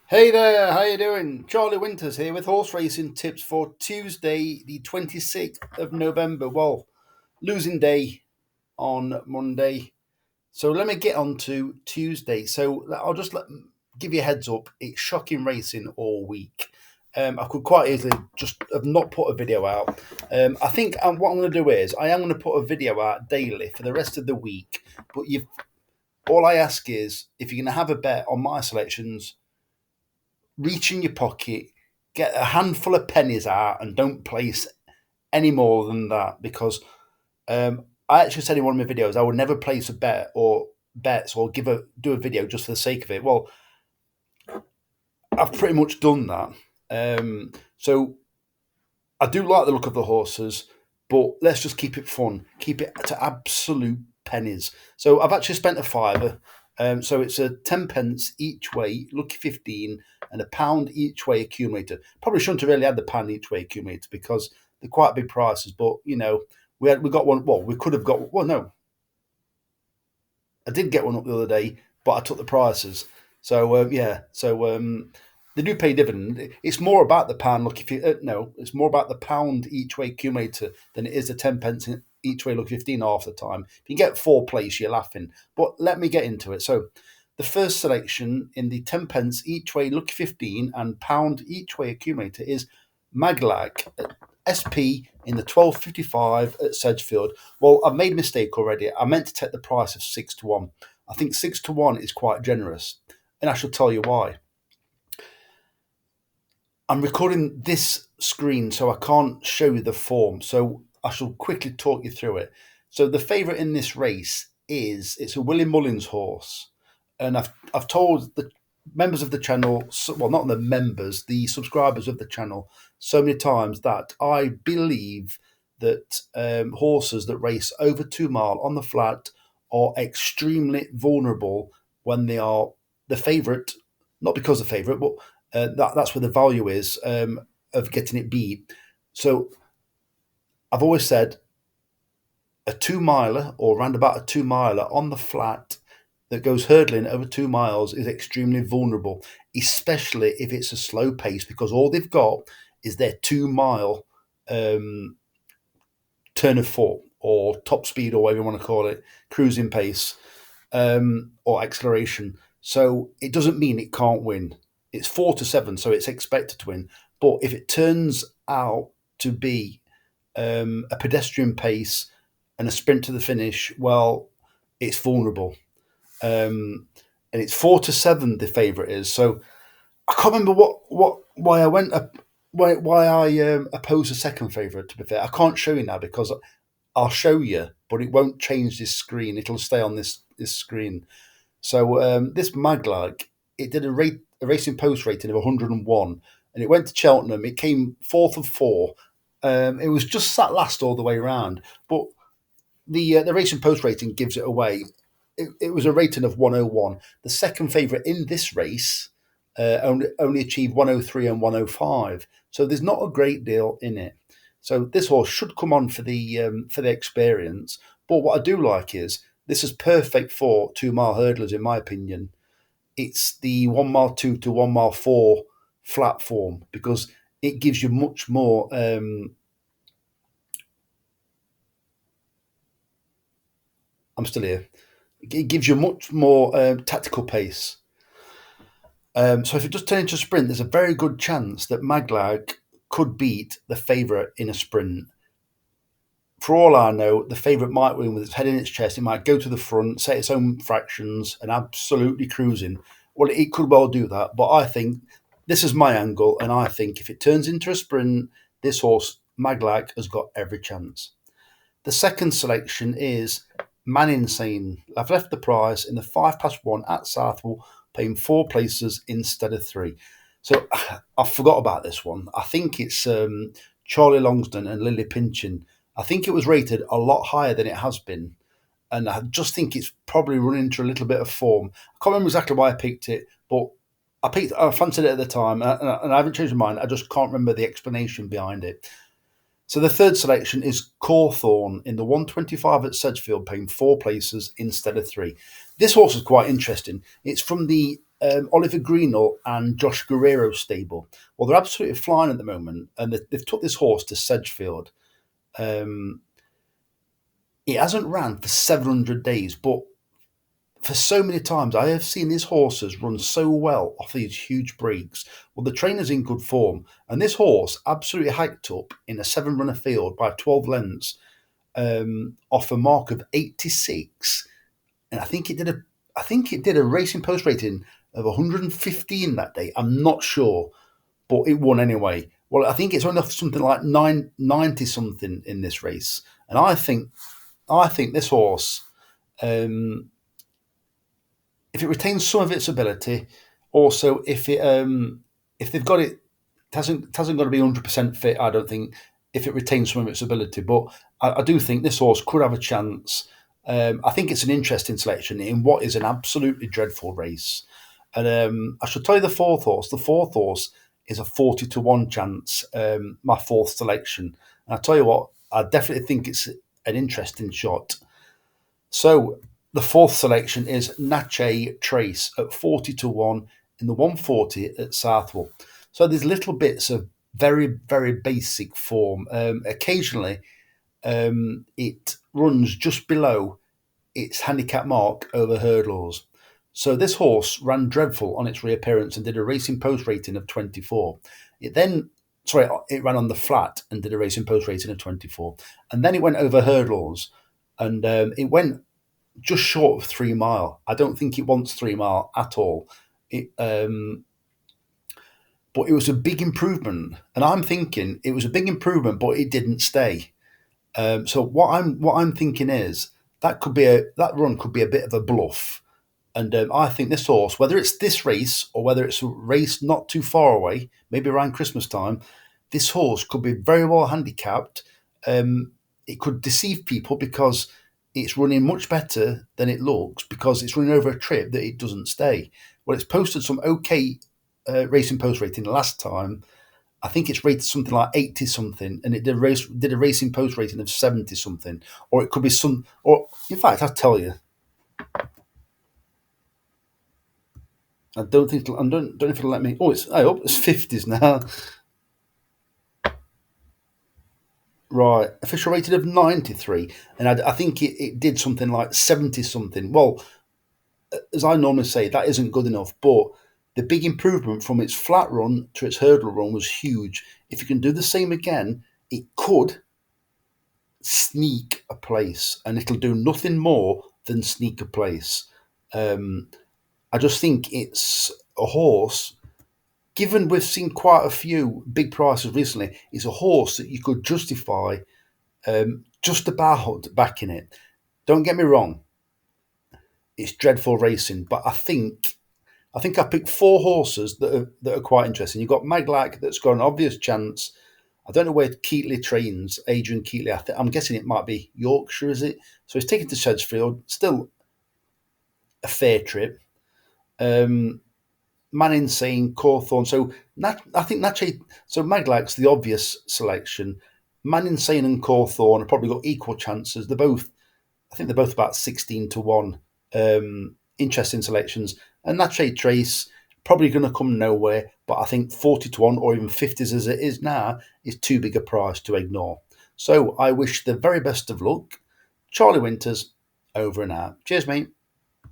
Hey there, how you doing? Charlie Winters here with horse racing tips for Tuesday, the 26th of November. Well, losing day on Monday. So let me get on to Tuesday. So give you a heads up. It's shocking racing all week. I could quite easily just have not put a video out. I think what I'm going to do is I am going to put a video out daily for the rest of the week. But you've all I ask is if you're going to have a bet on my selections, reach in your pocket, get a handful of pennies out, and don't place any more than that because I actually said in one of my videos I would never place a bet or bets or do a video just for the sake of it. Well, I've pretty much done that. So I do like the look of the horses, but let's just keep it fun. Keep it to absolute pennies. So I've actually spent a fiver. So it's a 10 pence each way, lucky 15, and a pound each way accumulator. Probably shouldn't have really had the pound each way accumulator because they're quite big prices. But we got one. Well, we could have got. Well, no, I did get one up the other day, but I took the prices. So yeah, so they do pay dividend. It's more about the pound. Look, if you no, it's more about the pound each way accumulator than it is the 10 pence each way. Look, 15 half the time. If you get four place, you're laughing. But let me get into it. So the first selection in the 10 pence each way, look 15 and pound each way accumulator is Maghlaak. SP in the 12.55 at Sedgefield. Well, I've made a mistake already. I meant to take the price of 6 to 1. I think 6 to 1 is quite generous, and I shall tell you why. I'm recording this screen, so I can't show you the form. So I shall quickly talk you through it. So the favourite in this race it's a Willie Mullins horse, and I've told the members of the channel, well, not the members, the subscribers of the channel, so many times that I believe that horses that race over 2 mile on the flat are extremely vulnerable when they are the favourite, not because the favourite, but that's where the value is of getting it beat. So I've always said a 2 miler or round about a 2 miler on the flat that goes hurdling over 2 miles is extremely vulnerable, especially if it's a slow pace because all they've got is their 2 mile turn of foot or top speed or whatever you want to call it, cruising pace or acceleration. So it doesn't mean it can't win. It's 4 to 7, so it's expected to win. But if it turns out to be a pedestrian pace and a sprint to the finish, well, it's vulnerable. And it's 4 to 7. The favourite is so. I can't remember why I went why I opposed the second favourite. To be fair, I can't show you now because I'll show you, but it won't change this screen. It'll stay on this screen. So this Maghlaak, it did a racing post rating of 101, and it went to Cheltenham. It came fourth of four. It was just sat last all the way around, but the racing post rating gives it away. It was a rating of 101. The second favourite in this race only achieved 103 and 105. So there's not a great deal in it. So this horse should come on for the experience. But what I do like is this is perfect for 2 mile hurdlers, in my opinion. It's the 1 mile 2 to 1 mile 4 flat form because it gives you much more. I'm still here. It gives you much more tactical pace. So if it does turn into a sprint, there's a very good chance that Maghlaak could beat the favourite in a sprint. For all I know, the favourite might win with its head in its chest. It might go to the front, set its own fractions, and absolutely cruising. Well, it could well do that, but I think this is my angle, and I think if it turns into a sprint, this horse, Maghlaak, has got every chance. The second selection is Maninsane. I've left the price in the 5 past 1 at Southwell, paying 4 places instead of 3. So I forgot about this one. I think it's Charlie Longsdon and Lily Pinchin. I think it was rated a lot higher than it has been. And I just think it's probably run into a little bit of form. I can't remember exactly why I picked it, but I fancied it at the time, and I haven't changed my mind. I just can't remember the explanation behind it. So the third selection is Cawthorne in the 125 at Sedgefield, paying 4 places instead of 3. This horse is quite interesting. It's from the Oliver Greenall and Josh Guerrero's stable. Well, they're absolutely flying at the moment, and they've took this horse to Sedgefield. Um, it hasn't ran for 700 days, but for so many times I have seen these horses run so well off these huge breaks. Well, the trainer's in good form, and this horse absolutely hiked up in a 7 runner field by 12 lengths off a mark of 86, and I think it did a racing post rating of 115 that day. I'm not sure, but it won anyway. Well, I think it's only something like 990 something in this race, and I think this horse. Um, if it retains some of its ability, also if they've got it hasn't got to be 100% fit. I don't think if it retains some of its ability, but I do think this horse could have a chance. I think it's an interesting selection in what is an absolutely dreadful race. And I should tell you the fourth horse. The fourth horse is a 40 to 1 chance. My fourth selection, and I tell you what, I definitely think it's an interesting shot. So the fourth selection is Natchez Trace at 40 to 1 in the 140 at Southwell. So there's little bits of very, very basic form. Occasionally, it runs just below its handicap mark over hurdles. So this horse ran dreadful on its reappearance and did a racing post rating of 24. It ran on the flat and did a racing post rating of 24. And then it went over hurdles, and it went just short of 3 mile. I don't think it wants 3 mile at all. It, but it was a big improvement, and I'm thinking it was a big improvement, but it didn't stay. So what I'm thinking is that run could be a bit of a bluff, and I think this horse, whether it's this race or whether it's a race not too far away, maybe around Christmas time, this horse could be very well handicapped. It could deceive people because it's running much better than it looks because it's running over a trip that it doesn't stay. Well, it's posted some okay racing post rating last time. I think it's rated something like 80 something, and it did a racing post rating of 70 something, or it could be or in fact, I'll tell you, I don't know if it'll let me. Oh, I hope it's 50s now. Right, official rating of 93, and I think it did something like 70 something. Well, as I normally say, that isn't good enough, but the big improvement from its flat run to its hurdle run was huge. If you can do the same again, it could sneak a place, and it'll do nothing more than sneak a place. Um, I just think it's a horse. Given we've seen quite a few big prices recently, it's a horse that you could justify just about backing it. Don't get me wrong, it's dreadful racing, but I think I picked four horses that are quite interesting. You've got Maghlaak that's got an obvious chance. I don't know where Keatley trains, Adrian Keatley. I'm guessing it might be Yorkshire, is it? So he's taken to Sedgefield, still a fair trip. Maninsane, Cawthorne. So I think so Maghlaak's the obvious selection. Maninsane and Cawthorne have probably got equal chances. I think they're both about 16 to 1. Interesting selections. And Natchez Trace, probably going to come nowhere, but I think 40 to 1 or even 50s as it is now is too big a price to ignore. So I wish the very best of luck. Charlie Winters, over and out. Cheers, mate.